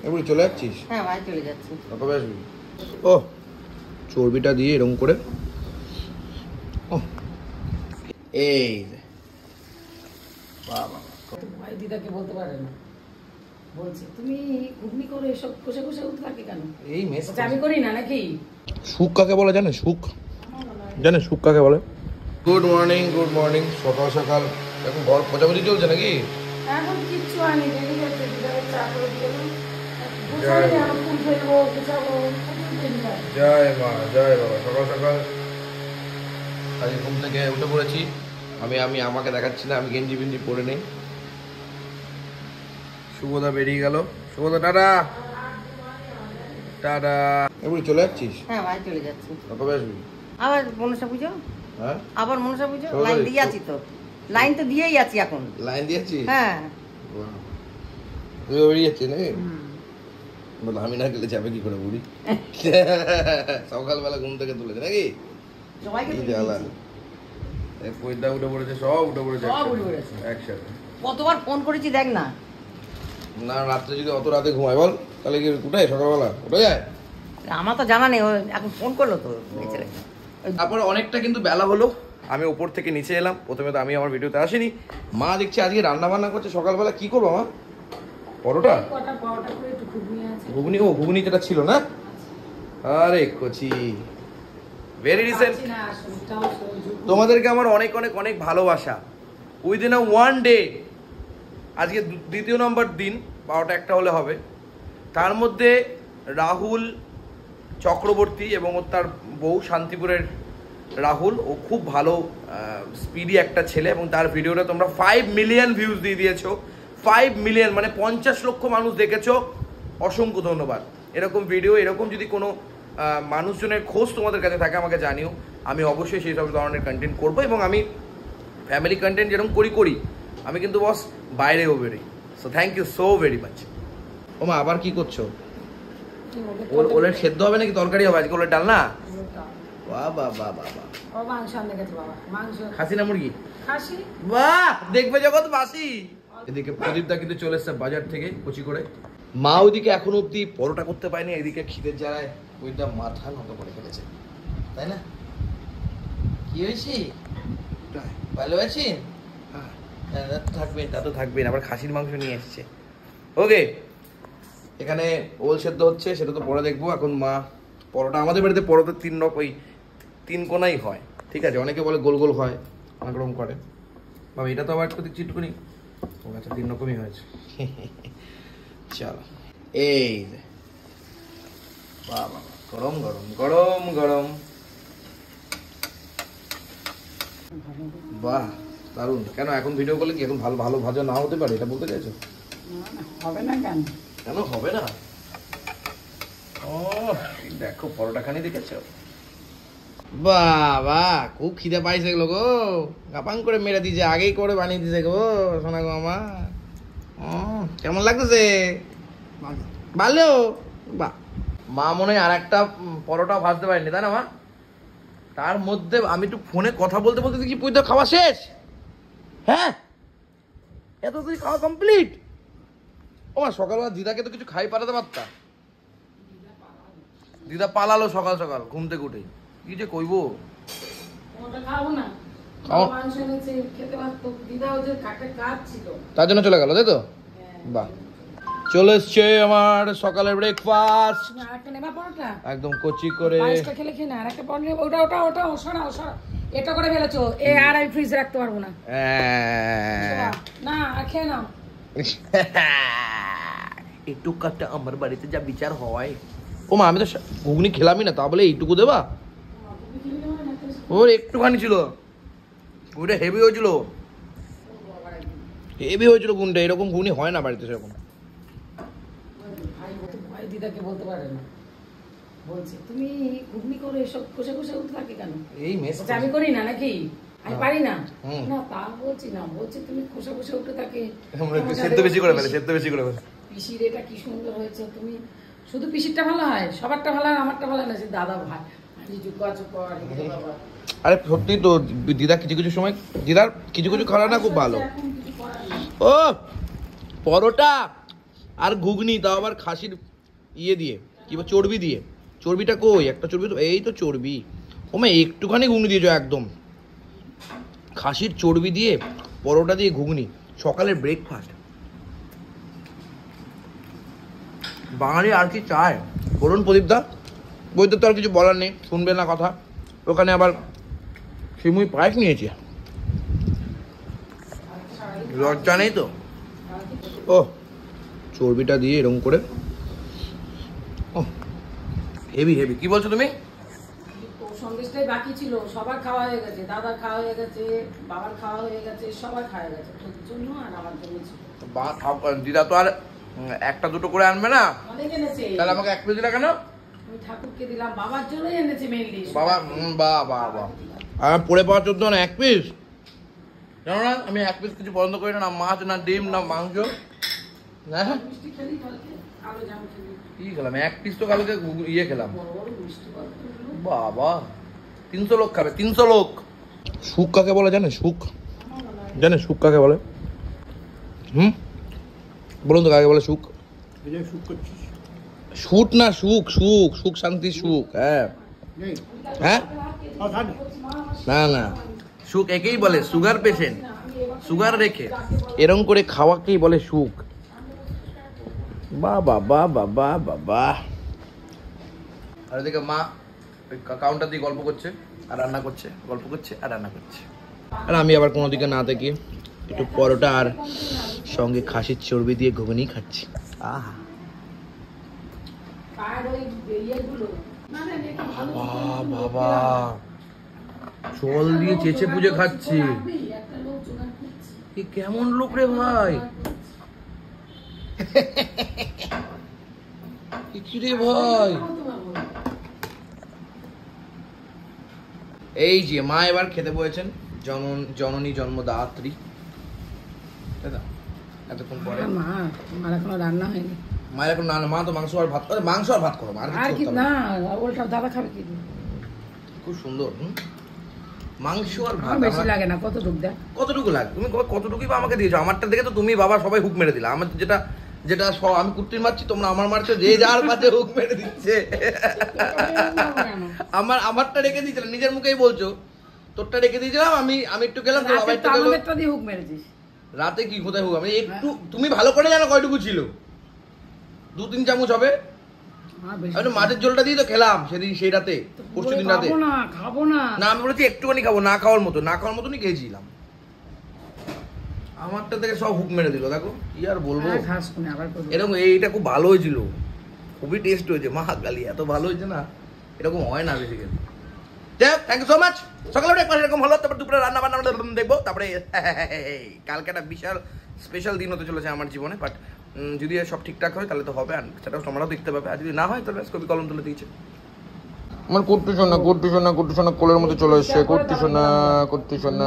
এবারে চলে যাচ্ছিস? হ্যাঁ ভাই চলে যাচ্ছি। কবে আসবি? ও চর্বিটা দিয়ে এরকম করে ও এই বাবা ভাই দিদাকে বলতে পারে না, বলছে তুমি ঘুগনি করে এসব কষে কষে উঠতে থাকে কেন? এই মেস আমি করি না নাকি? সুখ কাকে বলে জানে? সুখ জানে? সুখ কাকে বলে? Good morning, good morning. সকাল সকাল এখন ঘর পোছাপুছি চলছে নাকি? এখন কিচ্ছু আনি দেরি হচ্ছে, দিদাকে চা করে দিলাম। জয় মা, জয় বাবা। সকাল সকাল আজ ঘুম থেকে উঠে পড়েছি। আমি আমাকে দেখাচ্ছি না, আমি গেঞ্জি ফেঞ্জি পরে নেই। শুভদা বেরিয়ে গেল। শুভদা টাটা টাটা। এবারে চলে যাচ্ছিস? হ্যাঁ ভাই চলে যাচ্ছি। কবে আসবি? আবার মনসা পুজো। হ্যাঁ আবার মনসা পুজো। লাইন দিয়ে আছি তো, লাইন তো দিয়েই আছি এখন। লাইন দিয়েছি? হ্যাঁ তুই বেরিয়ে যাচ্ছিস নাকি? বলো আমি না গেলে যাবে কি করে বুড়ি? সকালবেলা ঘুম থেকে তুলেছে নাকি? সবাইকে পয়দা উঠে পড়েছে, সব উঠে পড়েছে একসাথে। কতবার ফোন করেছি দেখ না। না রাত্রে যদি অত রাতে ঘুমায় বল তাহলে কি উঠে সকালবেলা উঠে যায়? আমার তো জানা নেই, এখন ফোন করলো তো। তারপরে অনেকটা কিন্তু বেলা হলো, আমি উপর থেকে নিচে এলাম। প্রথমে তো আমি আমার ভিডিওতে আসিনি। মা দেখছি আজকে রান্না বান্না করছে সকালবেলা। কি করবো মা? পরোটা? ঘুগনি? ও ঘুগনি যেটা ছিল না? আরে কচি ভেরি রিসেন্ট। তোমাদেরকে আমার অনেক অনেক অনেক ভালোবাসা। উইদিন আ ওয়ান ডে, আজকে দ্বিতীয় নম্বর দিন, 12টা-1টা হলে হবে, তার মধ্যে রাহুল চক্রবর্তী এবং তার বউ শান্তিপুরের রাহুল, ও খুব ভালো স্পিডি একটা ছেলে, এবং তার ভিডিওটা তোমরা 5 মিলিয়ন ভিউজ দিয়ে দিয়েছো। 5 মিলিয়ন মানে 50 লক্ষ মানুষ দেখেছো। অসংখ্য ধন্যবাদ। এরকম ভিডিও, এরকম যদি কোনো মানুষজনের খোঁজ তোমাদের কাছে থাকে আমাকে জানিও। আমি অবশ্যই সেই সব ধরনের কন্টেন্ট করবো, এবং আমি ফ্যামিলি কন্টেন্ট যেরকম করি আমি কিন্তু বস বাইরেও বেরোই। So thank you so very much. ও মা আবার কি করছো? ওলের সেদ্ধ হবে নাকি তরকারি হবে আজকে? ওলের ডাল না? বাহ বাহ বাহ বাহ বাহ। খাসি না মুরগি? খাসি। বাহ দেখবে জগৎ বাসি। এদিকে প্রদীপদা কিন্তু চলে এসছে বাজার থেকে কচি করে। মা ওইদিকে এখন অব্দি পরোটা করতে পারেনি, এদিকে খিদের জ্বালায় ওইটা মাথা নত করে ফেলেছে, তাই না? কি হয়েছে? ভালো আছেন? থাকবেন, তা তো থাকবেন। আবার খাসির মাংস নিয়ে এসছে। ওকে, এখানে ওল সেদ্ধ হচ্ছে, সেটা তো পরে দেখবো। এখন মা পরোটা, আমাদের বাড়িতে পরোটা 3 কোনাই হয়, ঠিক আছে? অনেকে বলে গোল গোল হয়, অনেক রকম করে। বাবা এটা তো আবার একটু চিটকুনি। ও আচ্ছা 3 রকমই হয়েছে। চলো এই বাবা, গরম গরম গরম গরম। বাহ দারুণ। কেন এখন ভিডিও করলে কি এখন ভালো ভালো ভাজা না হতে পারে, এটা বলতে চাইছো? হবে না কেন? কেন হবে না? ও দেখো পরোটা খানি দেখেছো? বাবা খুব খিদে পাইছে গেলো গো, গাপাং করে মেরে দিয়েছে, আগেই করে বানিয়ে দিয়েছে গো সোনা গো আমার। কেমন লাগতেছে? ভালো। বাহ, মা মনে হয় আর একটা পরোটা ভাজতে পারেনি, তাই না মা? তার মধ্যে আমি একটু ফোনে কথা বলতে বলতে দেখি পুজো খাওয়া শেষ। হ্যাঁ এত তুই খাওয়া কমপ্লিট? ও মা সকালবেলা দিদাকে তো কিছু খাই পাঠাতে পারতা। দিদা পালালো সকাল সকাল ঘুম থেকে উঠে। কি যে কইবো? তার জন্য চলে গেল, তাই তো? বাহ, চলে এসছে আমার সকালের ব্রেকফাস্ট, একদম কচি করে। এটা করে ফেলেছো, এ আর আমি ফ্রিজে রাখতে পারবো না। না খেয়ে নাও। এইটুকাটা আমার বাড়িতে যা বিচার হয়। ও মা আমি তো ঘুগনি খেলামই না, তা বলে এইটুকু দেবা? ওর একটুখানি ছিল, ওটা হেভি হয়েছিল, হেভি হয়েছিল গুণটা। এরকম ঘুগনি হয় না বাড়িতে সেরকম। দিদাকে বলতে পারে না, বলছে তুমি ঘুগনি করে এসব কষে কষে উঠতে থাকে কেন? এই মেস আমি করি না নাকি? আমি পারি না। না তা বলছি না, বলছে তুমি কষে কষে উঠতে থাকে। সেদ্ধ বেশি করে ফেলে, সেদ্ধ বেশি করে ফেলে। পিসির এটা কি সুন্দর হয়েছে, তুমি শুধু পিসিরটা ভালো হয়, সবারটা ভালো হয়, আমারটা ভালো না। সে দাদা ভাই আরে সত্যি তো দিদা কিছু কিছু সময়, দিদার কিছু কিছু খাওয়া না খুব ভালো। ও পরোটা আর ঘুগনি, তাও আবার খাসির ইয়ে দিয়ে, কি বল, চর্বি দিয়ে। চর্বিটা কই? একটা চর্বি তো, এই তো চর্বি। ওমা একটুখানি ঘুগনি দিয়েছো একদম। খাসির চর্বি দিয়ে পরোটা দিয়ে ঘুগনি, সকালের ব্রেকফাস্ট। বাঙালি আর কি চায় বলুন প্রদীপদা? বইতে তো আর কিছু বলার নেই, শুনবে না কথা। ওখানে আবার সিমুই পায়েস নিয়েছে, লজ্জা নেই তো। ও চর্বিটা দিয়ে এরকম করে, ও হেভি হেভি। কি বলছো তুমি? সন্দেশটাই বাকি ছিল, সবার খাওয়া হয়ে গেছে, দাদার খাওয়া হয়ে গেছে, বাবার খাওয়া হয়ে গেছে, সবার খাওয়া গেছে, তোর জন্য আর আমার জন্য ছিল। দিদা তো আর একটা দুটো করে আনবে না, অনেক এনেছে। তাহলে আমাকে এক পিস দিলা কেন? আমি ঠাকুরকে দিলাম, বাবার জন্যই এনেছে মেইনলি। বাবা বাহ বাহ বাহ। আমার পড়ে পাওয়ার জন্য না এক পিস, জানো না আমি এক পিস কিছু পছন্দ করি না, না মাছ, না ডিম, না মাংস। হ্যাঁ মিষ্টি খেলি কালকে, আলো জাম খেলি। কি খেলাম? এক পিস তো কালকে ইয়ে খেলাম। বড় বড় মিষ্টি পাত্রগুলো। বাবা 300 লোক খাবে, 300 লোক। শুক কাকে বলে জানে? শুক জানে? শুক কাকে বলে? বলুন তো কাকে বলে শুক? শুট না সুখ, সুখ, সুখ শান্তি সুখ। হ্যাঁ হ্যাঁ, না না, সুখ একেই বলে সুগার পেশেন্ট, সুগার রেখে এরকম করে খাওয়াকেই বলে সুখ। বাহ বাবা বাবা বাবা। আর এদিকে মা ওই কাউন্টার দিয়ে গল্প করছে আর রান্না করছে, গল্প করছে আর রান্না করছে। আর আমি আবার কোনো দিকে না থেকে একটু পরোটা আর সঙ্গে খাসির চর্বি দিয়ে ঘুগনি খাচ্ছি। আহা বাবা, জল দিয়ে চেঁচে পুজো খাচ্ছি। কেমন লোক রে ভাই, কি রে ভাই। এই যে মা এবার খেতে বলেছেন, জননী জন্মদাত্রী। এতক্ষণ পরে মার এখনো রান্না হয়নি। মায়ের এখন না, মা তো মাংস আর ভাত, মাংস আর ভাত করো আর কি না, ওটা দাদা খাবে কি? খুব সুন্দর। মাংস আর ভাত বেশি লাগে না, কতটুকু দেয়? কতটুকু লাগে? তুমি কতটুকুই বা আমাকে দিয়েছো? আমারটা দেখে তো তুমি বাবা সবাই হুক মেরে দিলা। আমার যেটা যেটা আমি কুর্তির মারছি, তোমরা আমার মারছো, যে যার কাছে হুক মেরে দিচ্ছে। আমারটা রেখে দিয়েছিলাম, নিজের মুখেই বলছো। তোরটা রেখে দিয়েছিলাম, আমি একটু গেলাম, হুক মেরেছিস। রাতে কি কোথায় হুক? আমি একটু, তুমি ভালো করে জানো কয়টুকু ছিল, 2-3 চামচ হবে। আমি মাছের ঝোলটা দিয়ে তো খেলাম সেদিন, সেই রাতে, পরশু দিন রাতে। খাবো না, না আমি বলেছি একটুখানি খাবো, না খাওয়ার মতনই খেয়েছিলাম। আমারটা থেকে সব হুক মেরে দিল। দেখো কি আর বলবো, এরকম। এইটা খুব ভালো হয়েছিল, খুবই টেস্ট হয়েছে। মা গালি এত ভালো হয়েছে না, এরকম হয় না basically. Thank you so much. সকালে উঠে একবার এরকম হলো, তারপর দুপুরে রান্না বান্না দেখবো, তারপরে কালকে একটা বিশাল স্পেশাল দিন হতে চলেছে আমার জীবনে। বাট যদি সব ঠিকঠাক হয় তাহলে তো হবে, আর সেটাও তোমরাও দেখতে পাবে। আর যদি না হয় তাহলে কবি কলম তুলে দিয়েছে। আমার করতে শোনা কোলের মধ্যে চলে এসছে, করতে শোনা।